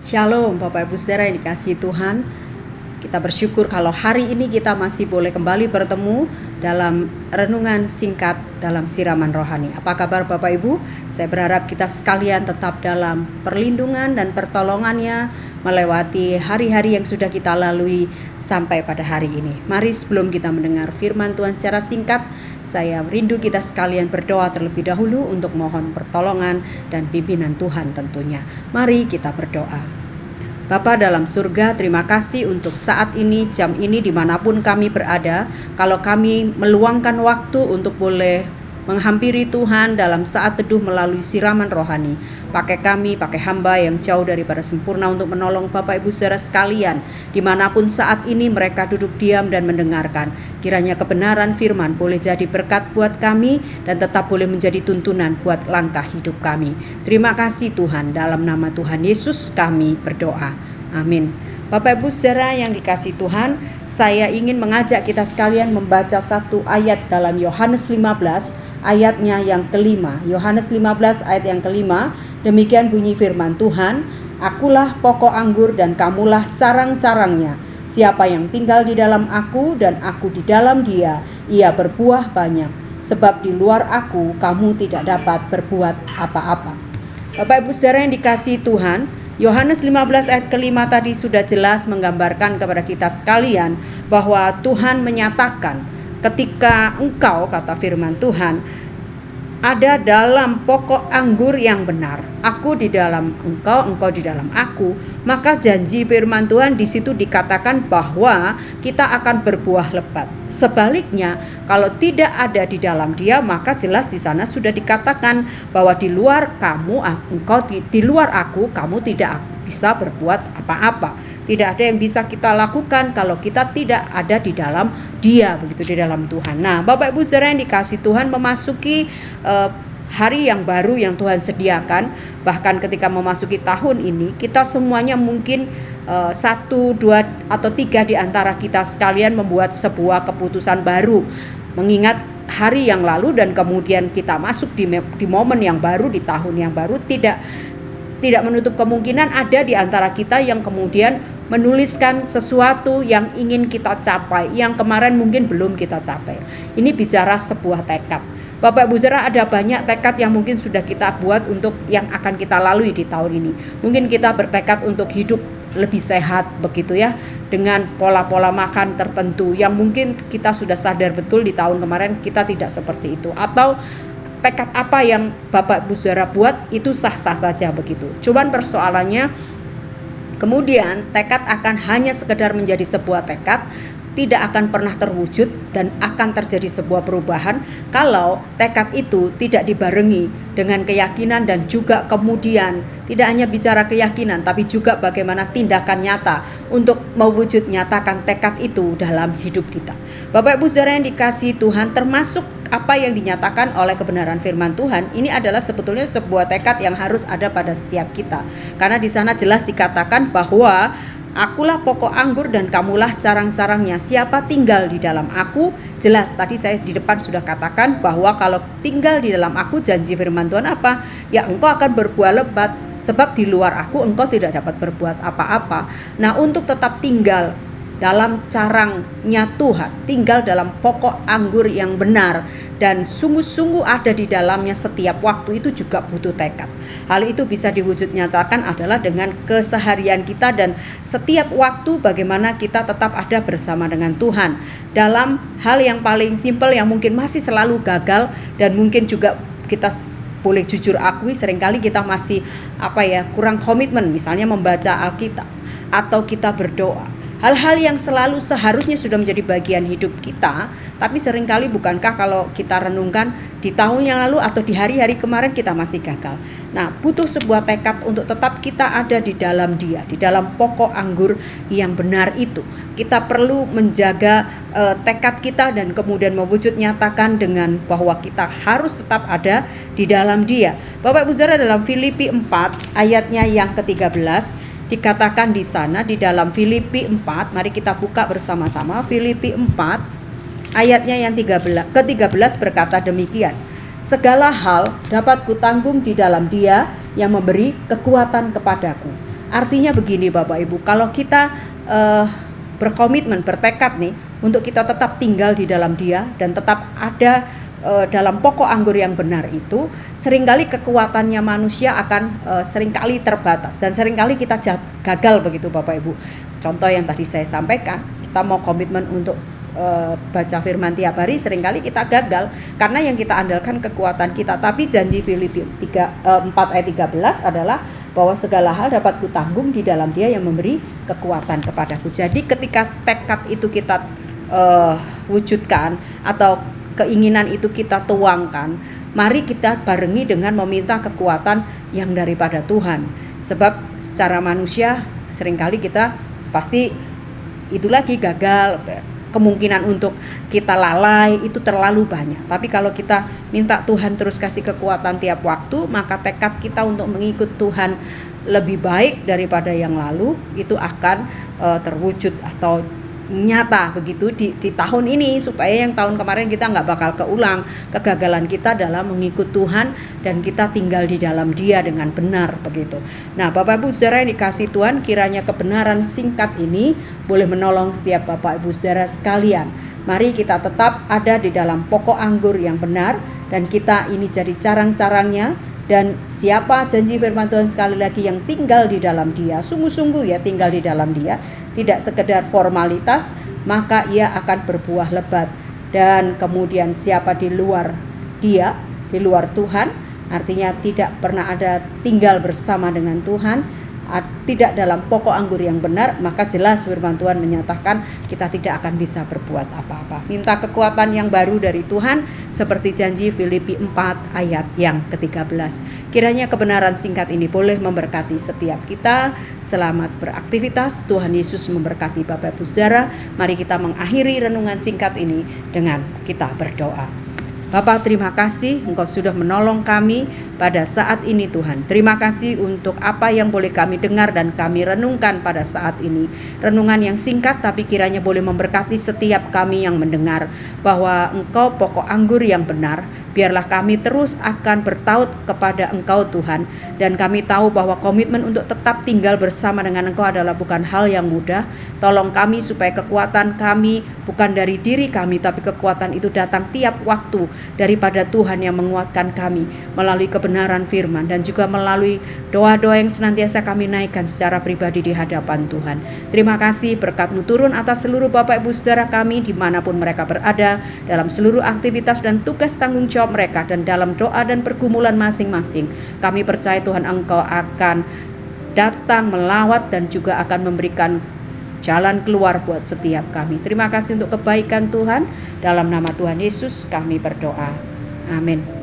Shalom Bapak Ibu Saudara yang dikasihi Tuhan. Kita bersyukur kalau hari ini kita masih boleh kembali bertemu dalam renungan singkat dalam siraman rohani. Apa kabar Bapak Ibu? Saya berharap kita sekalian tetap dalam perlindungan dan pertolongannya melewati hari-hari yang sudah kita lalui sampai pada hari ini. Mari sebelum kita mendengar firman Tuhan secara singkat, saya rindu kita sekalian berdoa terlebih dahulu untuk mohon pertolongan dan pimpinan Tuhan tentunya. Mari kita berdoa. Bapa dalam surga, terima kasih untuk saat ini, jam ini, dimanapun kami berada. Kalau kami meluangkan waktu untuk boleh menghampiri Tuhan dalam saat teduh melalui siraman rohani, pakai kami, pakai hamba yang jauh daripada sempurna untuk menolong Bapak Ibu Saudara sekalian, dimanapun saat ini mereka duduk diam dan mendengarkan. Kiranya kebenaran firman boleh jadi berkat buat kami dan tetap boleh menjadi tuntunan buat langkah hidup kami. Terima kasih Tuhan, dalam nama Tuhan Yesus kami berdoa. Amin. Bapak Ibu Saudara yang dikasihi Tuhan, saya ingin mengajak kita sekalian membaca satu ayat dalam Yohanes 15 ayatnya yang kelima. Yohanes 15 ayat yang kelima, demikian bunyi firman Tuhan, "Akulah pokok anggur dan kamulah carang-carangnya. Siapa yang tinggal di dalam aku dan aku di dalam dia, ia berbuah banyak. Sebab di luar aku kamu tidak dapat berbuat apa-apa." Bapak Ibu Saudara yang dikasihi Tuhan, Yohanes 15 ayat kelima tadi sudah jelas menggambarkan kepada kita sekalian bahwa Tuhan menyatakan ketika engkau, kata firman Tuhan, ada dalam pokok anggur yang benar, aku di dalam engkau, engkau di dalam aku, maka janji firman Tuhan di situ dikatakan bahwa kita akan berbuah lebat. Sebaliknya, kalau tidak ada di dalam dia, maka jelas di sana sudah dikatakan bahwa di luar kamu, engkau di luar aku, kamu tidak bisa berbuat apa-apa. Tidak ada yang bisa kita lakukan kalau kita tidak ada di dalam dia, begitu, di dalam Tuhan. Nah, Bapak Ibu Saudara yang dikasihi Tuhan, memasuki hari yang baru yang Tuhan sediakan. Bahkan ketika memasuki tahun ini, kita semuanya mungkin 1, 2, atau 3 di antara kita sekalian membuat sebuah keputusan baru, mengingat hari yang lalu dan kemudian kita masuk di momen yang baru, di tahun yang baru. Tidak menutup kemungkinan ada di antara kita yang kemudian menuliskan sesuatu yang ingin kita capai, yang kemarin mungkin belum kita capai. Ini bicara sebuah tekad. Bapak Ibu Saudara, ada banyak tekad yang mungkin sudah kita buat untuk yang akan kita lalui di tahun ini. Mungkin kita bertekad untuk hidup lebih sehat, begitu ya, dengan pola-pola makan tertentu yang mungkin kita sudah sadar betul di tahun kemarin kita tidak seperti itu. Atau tekad apa yang Bapak Ibu Saudara buat itu sah-sah saja begitu. Cuman persoalannya kemudian tekad akan hanya sekedar menjadi sebuah tekad, tidak akan pernah terwujud dan akan terjadi sebuah perubahan kalau tekad itu tidak dibarengi dengan keyakinan dan juga kemudian tidak hanya bicara keyakinan tapi juga bagaimana tindakan nyata untuk mewujud nyatakan tekad itu dalam hidup kita. Bapak Ibu Saudara yang dikasihi Tuhan, termasuk apa yang dinyatakan oleh kebenaran firman Tuhan, ini adalah sebetulnya sebuah tekad yang harus ada pada setiap kita. Karena di sana jelas dikatakan bahwa akulah pokok anggur dan kamulah carang-carangnya. Siapa tinggal di dalam aku, jelas tadi saya di depan sudah katakan bahwa kalau tinggal di dalam aku, janji firman Tuhan apa? Ya, engkau akan berbuah lebat, sebab di luar aku engkau tidak dapat berbuat apa-apa. Nah, untuk tetap tinggal dalam carangnya Tuhan, tinggal dalam pokok anggur yang benar dan sungguh-sungguh ada di dalamnya setiap waktu, itu juga butuh tekad. Hal itu bisa diwujud nyatakan adalah dengan keseharian kita dan setiap waktu bagaimana kita tetap ada bersama dengan Tuhan dalam hal yang paling simpel yang mungkin masih selalu gagal dan mungkin juga kita boleh jujur akui seringkali kita masih kurang komitmen, misalnya membaca Alkitab atau kita berdoa. Hal-hal yang selalu seharusnya sudah menjadi bagian hidup kita, tapi seringkali bukankah kalau kita renungkan di tahun yang lalu atau di hari-hari kemarin kita masih gagal. Nah, butuh sebuah tekad untuk tetap kita ada di dalam dia, di dalam pokok anggur yang benar itu. Kita perlu menjaga tekad kita dan kemudian mewujud nyatakan dengan bahwa kita harus tetap ada di dalam dia. Bapak Ibu Saudara, dalam Filipi 4 ayatnya yang ke-13 dikatakan di sana, di dalam Filipi 4, mari kita buka bersama-sama. Filipi 4 ayatnya yang ke-13 berkata demikian, "Segala hal dapat kutanggung di dalam dia yang memberi kekuatan kepadaku. Artinya begini Bapak Ibu, kalau kita berkomitmen, bertekad nih untuk kita tetap tinggal di dalam Dia dan tetap ada dalam pokok anggur yang benar itu, seringkali kekuatannya manusia akan seringkali terbatas dan seringkali kita gagal begitu Bapak Ibu. Contoh yang tadi saya sampaikan, kita mau komitmen untuk baca firman tiap hari, seringkali kita gagal karena yang kita andalkan kekuatan kita. Tapi janji Filipi 4 ayat 13 adalah bahwa segala hal dapat kutanggung di dalam Dia yang memberi kekuatan kepadaku. Jadi ketika tekad itu kita wujudkan atau keinginan itu kita tuangkan, mari kita barengi dengan meminta kekuatan yang daripada Tuhan. Sebab secara manusia seringkali kita pasti itu lagi gagal, kemungkinan untuk kita lalai itu terlalu banyak. Tapi kalau kita minta Tuhan terus kasih kekuatan tiap waktu, maka tekad kita untuk mengikut Tuhan lebih baik daripada yang lalu itu akan terwujud atau nyata begitu di tahun ini, supaya yang tahun kemarin kita nggak bakal keulang kegagalan kita dalam mengikut Tuhan dan kita tinggal di dalam Dia dengan benar begitu. Nah Bapak Ibu Saudara yang dikasih Tuhan, kiranya kebenaran singkat ini boleh menolong setiap Bapak Ibu Saudara sekalian. Mari kita tetap ada di dalam pokok anggur yang benar dan kita ini jadi carang-carangnya. Dan siapa janji firman Tuhan sekali lagi yang tinggal di dalam Dia, sungguh-sungguh ya tinggal di dalam Dia, tidak sekedar formalitas, maka ia akan berbuah lebat. Dan kemudian siapa di luar Dia, di luar Tuhan, artinya tidak pernah ada tinggal bersama dengan Tuhan, tidak dalam pokok anggur yang benar, maka jelas firman Tuhan menyatakan kita tidak akan bisa berbuat apa-apa. Minta kekuatan yang baru dari Tuhan seperti janji Filipi 4 ayat yang ke-13. Kiranya kebenaran singkat ini boleh memberkati setiap kita. Selamat beraktivitas. Tuhan Yesus memberkati Bapak Ibu Saudara. Mari kita mengakhiri renungan singkat ini dengan kita berdoa. Bapak, terima kasih Engkau sudah menolong kami pada saat ini Tuhan. Terima kasih untuk apa yang boleh kami dengar dan kami renungkan pada saat ini. Renungan yang singkat tapi kiranya boleh memberkati setiap kami yang mendengar, bahwa Engkau pokok anggur yang benar. Biarlah kami terus akan bertaut kepada Engkau Tuhan. Dan kami tahu bahwa komitmen untuk tetap tinggal bersama dengan Engkau adalah bukan hal yang mudah. Tolong kami supaya kekuatan kami bukan dari diri kami, tapi kekuatan itu datang tiap waktu daripada Tuhan yang menguatkan kami melalui kebenaran firman dan juga melalui doa-doa yang senantiasa kami naikkan secara pribadi di hadapan Tuhan. Terima kasih, berkat-Mu turun atas seluruh Bapak Ibu Saudara kami dimanapun mereka berada, dalam seluruh aktivitas dan tugas tanggung jawab mereka dan dalam doa dan pergumulan masing-masing. Kami percaya Tuhan Engkau akan datang melawat dan juga akan memberikan jalan keluar buat setiap kami. Terima kasih untuk kebaikan Tuhan. Dalam nama Tuhan Yesus kami berdoa. Amin.